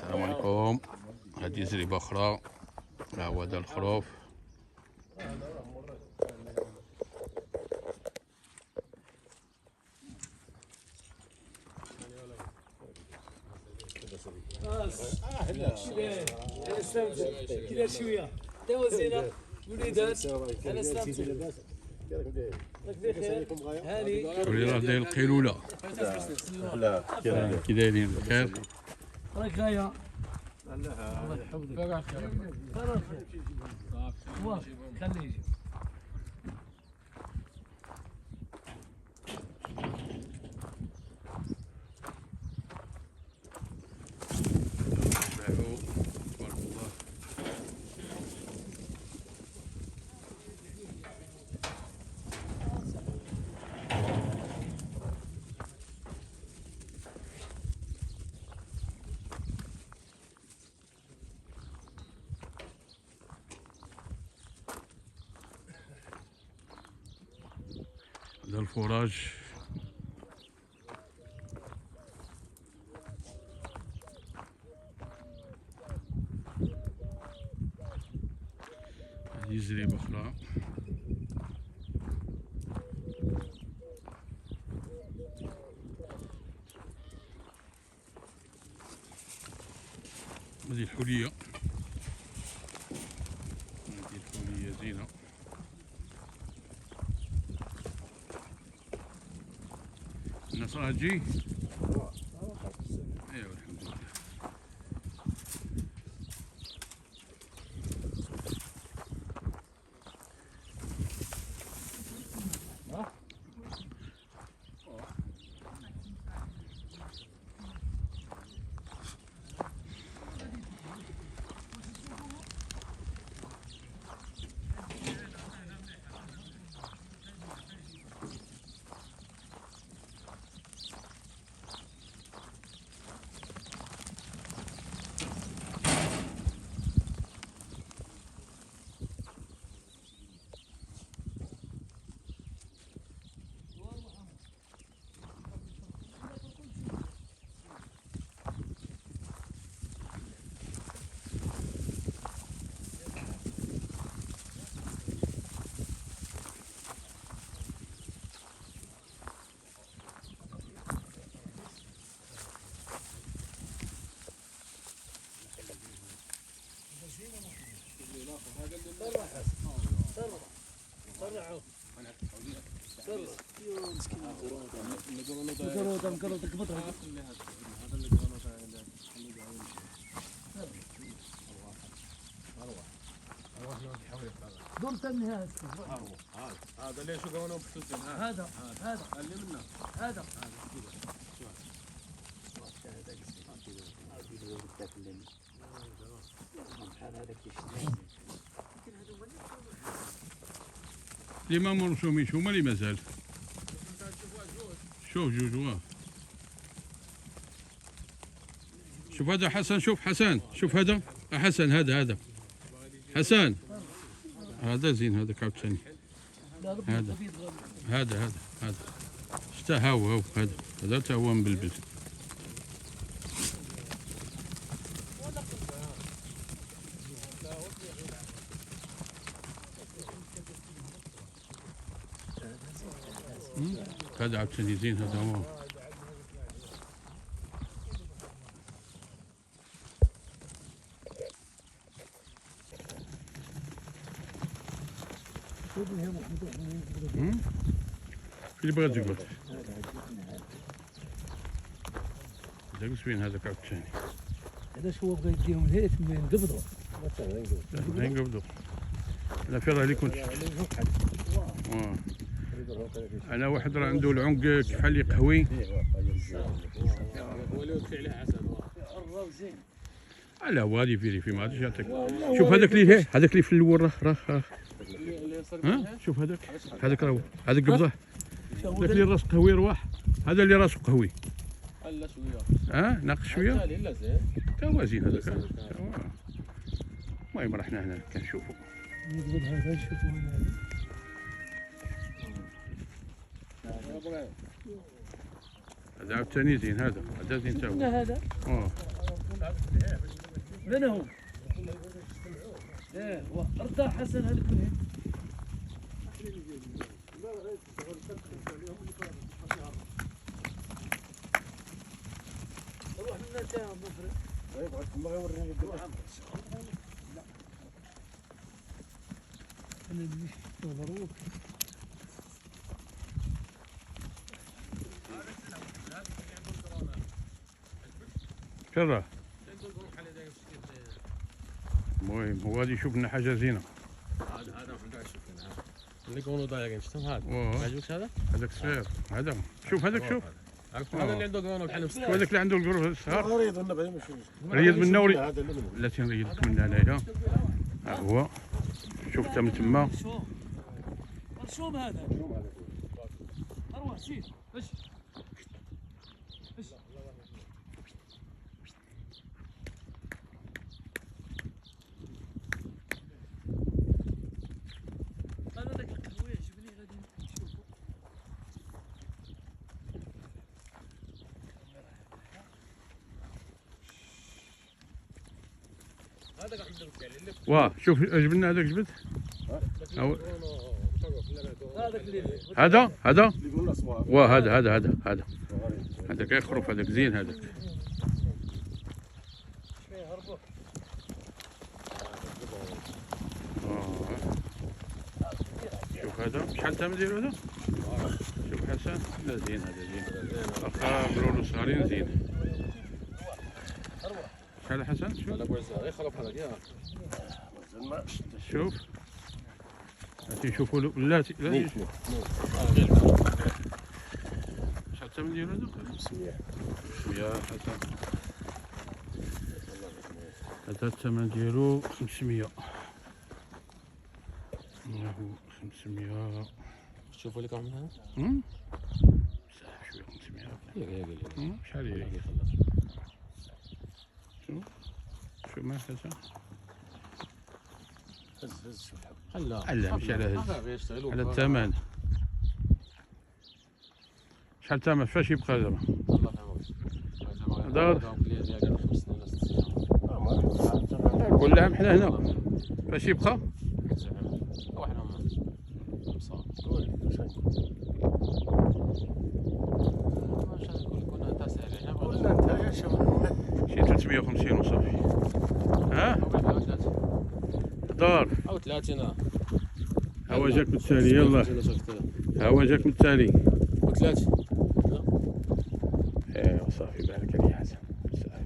السلام عليكم. هذه زريبة أخرى. ها هو هذا الخروف. كذا شويه تو زينه وليدات انا استمتع هاني ولي راه داير القيلولة. لا كي دايرين بخير؟ راك غايه الله يحفظك خلاص خليه يجي تبارك الله. هذا الفراج. هذه زريبة أخرى. هذه الحلية. هذه الحلية زينة. الناس راها تجي؟ ايوا الحمد لله. دمت النهايه هذا ليش يقولون بحسن هذا اللي منه هذا اللي ما مرسوميش هما اللي مازال. شوف جوج واه. شوف هذا حسن. شوف حسن. شوف هذا حسن. هذا حسن. هذا زين. هذا عاوتاني. هذا شتا هاو هذا تا هو مبلبل. هذا عاوتاني زين. هذا هو. اللي بغات تقول هذاك زوين. هذاك عاوتاني هذا شو بغى يديهم هيك من قبضوا نقبضوا. انا في راه اللي كنت انا واحد راه عنده العنق كحل يقهوي. هو اللي يوقف عليه حسن لا هو هذه في ما غاديش يعطيك. شوف هذاك اللي في الاول راه ها شوف هذاك راه هذاك قبضه. هذاك اللي راسه قهوي رواح. هذا اللي راسه قهوي. لا شويه ناقص شويه. لا زين تا هو زين هذاك. المهم راه حنا هنا كنشوفوا. يقبض هذا شوفوا هذا عاوتاني زين. هذا زين تا هو. هذا اه من هو؟ ايه ارتاح حسن هذا كله. روح لنا انت مفرد. ما يوريني انا اللي مبروك. شرة المهم هو غادي يشوف لنا حاجة زينة. هذا في القاع شوف هنا. اللي كونوا ضايقين شفتهم هذا واه. ما عجبكش هذا؟ هذاك صغير هذا شوف هذاك شوف عرفت هذا اللي عنده كونوا بحال شوف هذاك اللي عنده القروف الصغار غريض انا بعدين ماشي ريض من نوري هذا اللي منه لا تنريض من هنايا ها هو شوف من تما شو؟ شو هذا؟ اروح سير. ايش؟ ايش؟ انا ذاك القهوه يعجبني غادي نشوفه. هذا قاعد عنده اللي واه شوف عجبنا هذاك جبت هذاك اللي هذا اللي قلنا صواب واه هذا هذاك يخرف هذاك زين هذاك شوف هذا شحال ثمن ديالو هذا شوف حسن لا زين هذا زين واخا بلونو صغارين زين شحال حسن شوف هذا كويس غير خرب هذاك يا شوف تيشوفوا لا غير شحال الثمن ديالو هذا 500 حسن هذا الثمن ديالو 500 هو 500 شوفوا لك عمل هذا بزاف شويه 500 يا شحال هي شوف ما حسن هز شوف خلا لا ماشي على هز يشتغلوا على الثمن شحال الثمن فاش يبقى دابا الله يفهمك دار. كل عام حنا هنا فاش يبقى واحد هم كنا تسهل قلنا انت يا شباب شي 350 وصافي ها دار او 30 هو جاك بالتالي يلا هو جاك بالتالي وثلاث ايوا صافي بارك عليك حسن صافي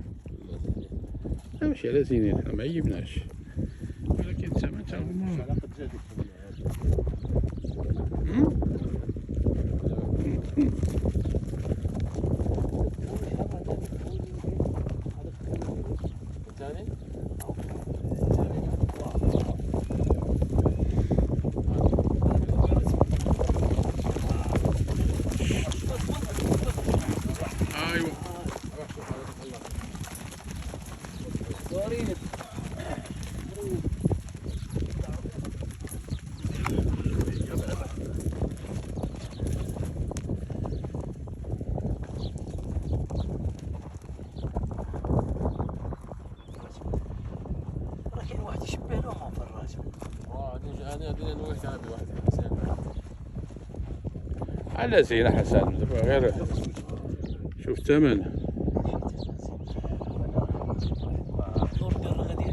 ماشي على زينين حنا ما عيبناش ولكن الثمن تا هما علاقه جديد الثاني ايوا وريني. لكن واحد يشبه له ما في الراجل. هذه نويت على واحد على زينة حسن دابا غير شوف الثمن الدور ديال غادي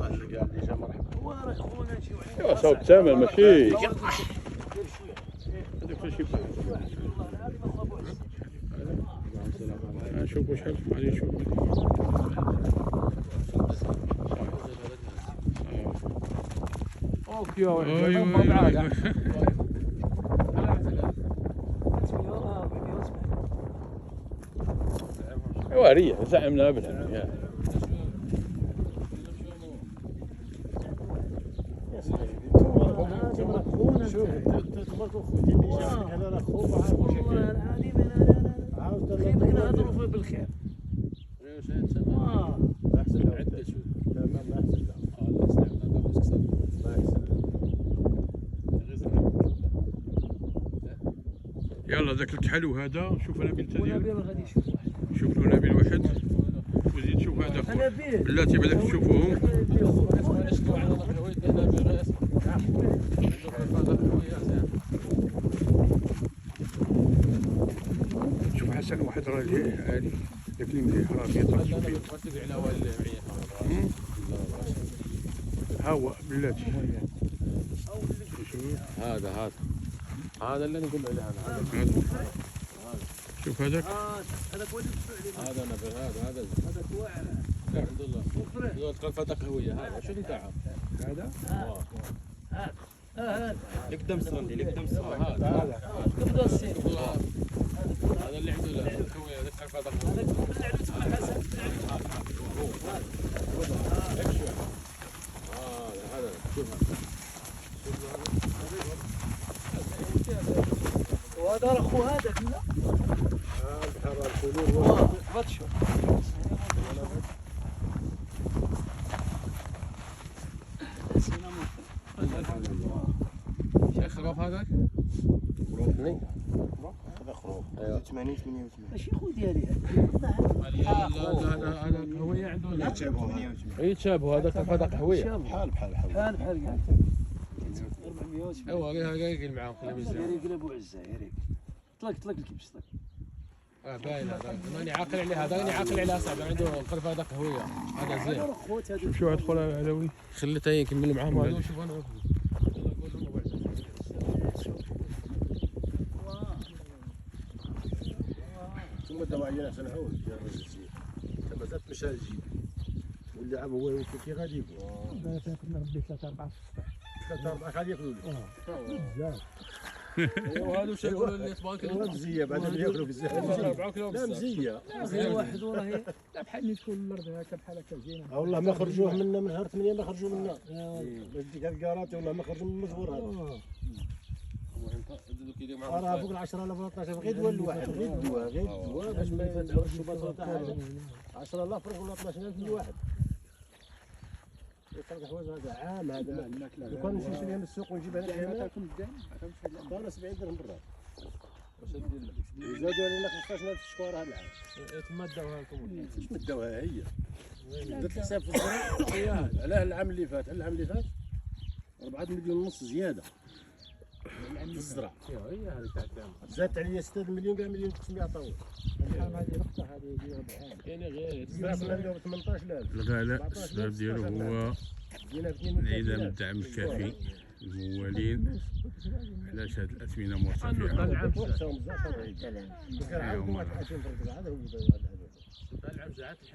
قال لي جا مرحبا هو راه خونا نجيو عليه. ايوا صوب الثمن ماشي دير شويه. هذاك فاش يبقى والله العظيم اخو ابو حسين. نشوفوا شحال غادي نشوف ايوا ايوا ريح زعمنا بلا شوف تمركوا خوتي اللي جا هنا راه خوه عارف واش والله كاين العظيم انا عاود خيبك نهضروا فيه بالخير. ما احسن له تمام ما احسن له ما احسن له يلا ذاك الكحلو هذا شوف انا بنت ديالو ونبيل غادي يشوف واحد. شوف له نبيل واحد وزيد شوف هذا بلاتي بعدا تشوفوهم. نشكو على القهوي هنا بالراس شوف حسن واحد راه جاي عادي داك اللي مليح راه بيطلع تبع على اول معيه ها هو بلاتي. هذا اللي نقول عليه هذا شوف هذاك هذاك هو اللي دفعوا عليه. هذا نبر هذا هذاك واعر. لا الحمد لله يقول قرفة قهوية هذا شو نتاعها هذا هذا لك دم سرندي لك دم سرندي هذا قبضوا السين. هذا اللي عنده القهوية هذاك قرفة قهوية هذاك هو اللي عنده تبع حسن. هذا شوف وهذا راه خو هذاك لا. بحر الكلور بطشو. شيخ خروف هذاك هذا خروف 80 88 ماشي خو ديالي. هذا القهوية عنده88 يتشابهوا هذاك قرفة قهوية بحال بحال بحال كاع. 400 ايوا قال معاهم خليهم يزيدوا يريق لابو عزه يريق. طلق الكبش طلق. باين هذا ماني عاقل عليه هذا راني عاقل عليه صاحبي عنده قرفة هذا قهوية هذا زين هذا خوت هذا. شوف شو هاد خويا علوي. خليته يكمل معاهم هذول شوف انا ثم الدواعي سنعود يا رجل تما زاد مشى الجيب واللعب هو كي غادي يقول كنا ربي 3 4 ثلاثة أربعة غادي ياكلوا بزاف وهذا شو يقولوا اللي تبارك والله مزية بعد ما ياكلوا بزاف لا مزية واحد وراه لا بحال اللي تكون الارض هكا بحال هكا زينه. والله ما خرجوه منا من نهار 8 ما خرجوا منا ديك هاد الكاراتي والله ما خرجوا من المزور هذا راه فوق ال 10000 ولا 12000 غير دواء الواحد غير دواء باش ما يفتحوا الشباط تاع حاجه 10000 فرق ولا 12000 لواحد يطلق حوايج هذا عام هذا لو كان نمشي نشريها من السوق ونجيبها هنا انا 70 درهم برا زادوا علينا 15000 شكوره هذا العام تما داوها لكم اش مداوها هي درت الحساب في الزرع علاه العام اللي فات 4 مليون ونص زياده في الزرع هي هذه تاع الدم زادت عليا 6 مليون كاع مليون 900 عطاوه الحال هذه نقطه هذه يديرها بعام. كاين غير الزرع كنا نديرو ب 18000 الغلاء السبب ديالو هو دينا ب انعدام الدعم الكافي للموالين. علاش هاد الاثمنه مرتفعه. العام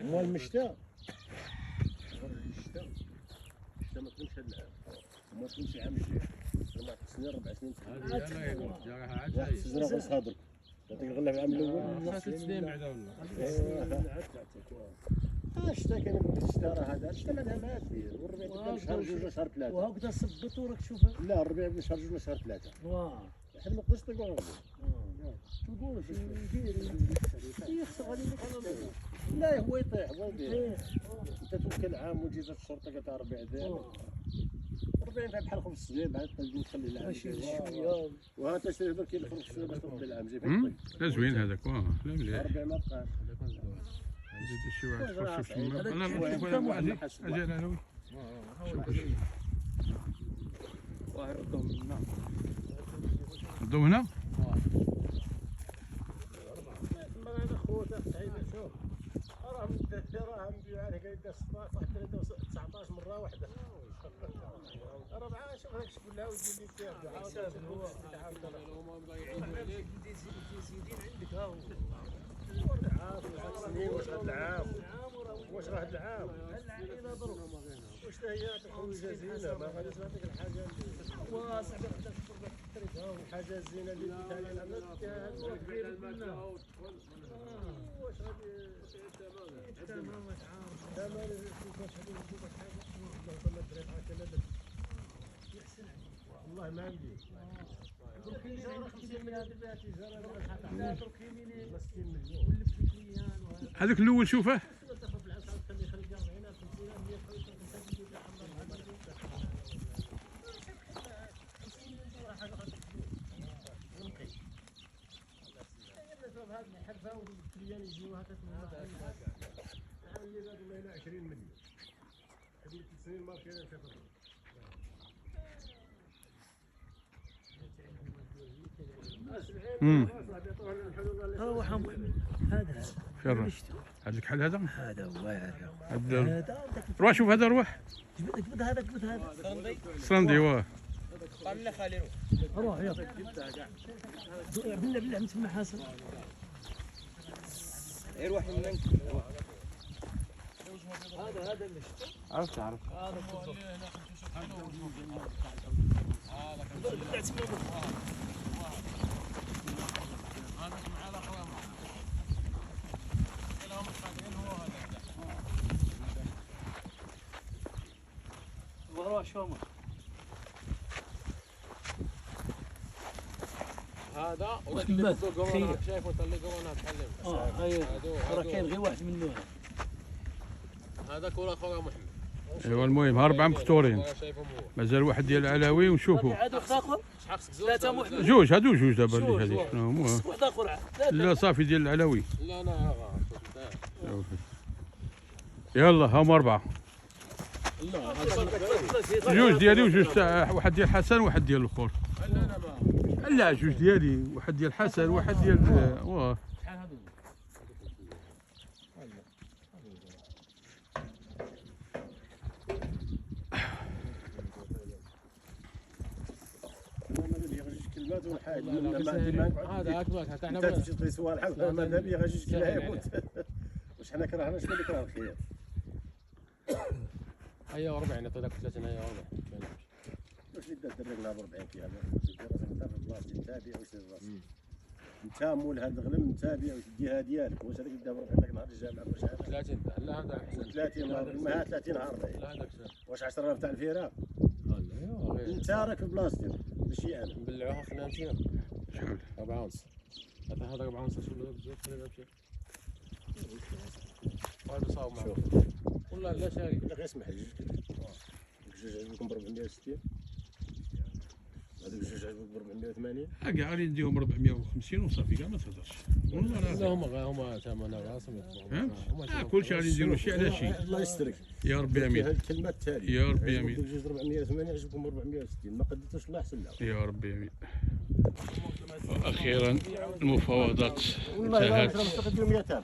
مال المشتى ما تكونش هاد العام وما تكونش العام الجاي 4 سنين 4 سنين الزرع غير صادر يعطيك الغله في العام الاول 3 سنين بعد ولا الشتا كان الشتا راه هذا الشتا ما ذهبش والربيع بدا شهر 2 ولا شهر 3 وهكذا صبت وراك تشوفها. لا الربيع بدا شهر 2 ولا شهر 3 واه حنا ما نقدرش نقول تقول شي ندير يخسر غادي لا هو يطيح هو يدير انت توكل عام وتجي تجي الشرطه تاع الربيع ذا الربيع ينفع بحال خبز الصغير بعد تجي تخلي العام ماشي شويه. وها تشري هذوك كاين الخبز الصغير باش تربي العام جاي فيه لا زوين هذاك لا مليح. الربيع ما بقاش زيد شي واحد فرش في الماء. انا نشوف اجي انا علوي. واحد ردهم لنا. ردوا هنا. ما هذا خوته سعيد شوف راه نبيع عليه قايد 19 مره واحده راه معاه شوف هذاك شكون لها ويدير لي كيف عاود هو زيدين عندك ها هو. سنين واش غاد العام واش غاد العام واش هي الحوايج زينه ما غاديش نعطيك الحاجه اللي وصاحبي الحاجه الزينه اللي ديتها لي انا كبير منا واش غادي تمام تمام والله ما عندي هذاك الاول شوفه. هذه الحرفه والكليان يجيو هكا 20 روح يا محمد. هذا شرف هذا الكحل هذا هذا هو هذا هذا روح شوف هذا روح جبد هذا جبد هذا سراندي واه قام لنا خالي روح. روح يلا بالله بالله مسمى حسن غير واحد منك. هذا اللي عرفت عرفت. وروح شومه هذا وذاك محمد، اللي بدو قمر خير. شايف انت اللي قمر تحلم. ايوه هذو- ترى كاين غير واحد منه هذاك ولا خويا محمد. ايوا المهم ها 4 مفطورين أنا شايفهم هو. مازال واحد ديال العلاوي ونشوفوا عاد واحد اخر شحال خصك زوج؟ ثلاثة محمد جوج هادو جوج دابا اللي جوج، هذيك واحد. شنو هما واحد اخر عاد ثلاثة لا صافي ديال العلاوي لا انا يلا هما 4 لا هذا جوج ديالي وجوج تاع واحد ديال حسن وواحد ديال الاخر لا انا ما لا جوج ديالي واحد ديال حسن واحد ديال واه شحال هذو؟ كلمات والحاج لا لا بس هذا اكبر حتى انت احنا تمشي تقري صوالح ماذا بيا غير جوج كلمات يموت. واش حنا كرهنا شكون اللي كره الخير؟ هيا 40 نعطي لك 30 هيا 40 واش اللي درك لنا ب 40 كي هذا انت في بلاصتي تابع وسير راسك انت مول هذا الغنم تابع وتديها ديالك واش هذاك دا ب 40 داك نهار الجامعه واش هذا 30 لا هذا احسن 30 ما 30 نهار ضايع لا هذاك سهل واش 10 تاع الفراق ايوا غير انت راك في بلاصتي ماشي انا نبلعوها خلينا نمشيو شحال 4 ونص هذا 4 ونص شوف بزاف خلينا نمشيو هذا صاوب معك والله لا شاري غير اسمح لي جوج عجبكم ب 460 هذوك جوج عجبك ب 480 كاع غادي نديهم 450 وصافي كاع ما تهضرش والله لا العظيم هما ثمن راسهم فهمت كلشي غادي نديرو شي على شي الله يسترك يا ربي امين هذه الكلمه التاليه يا ربي امين جوج 480 عجبكم 460 ما قدرتوش الله يحسن لها يا ربي امين واخيرا المفاوضات والله لا انتهت مستقدم 200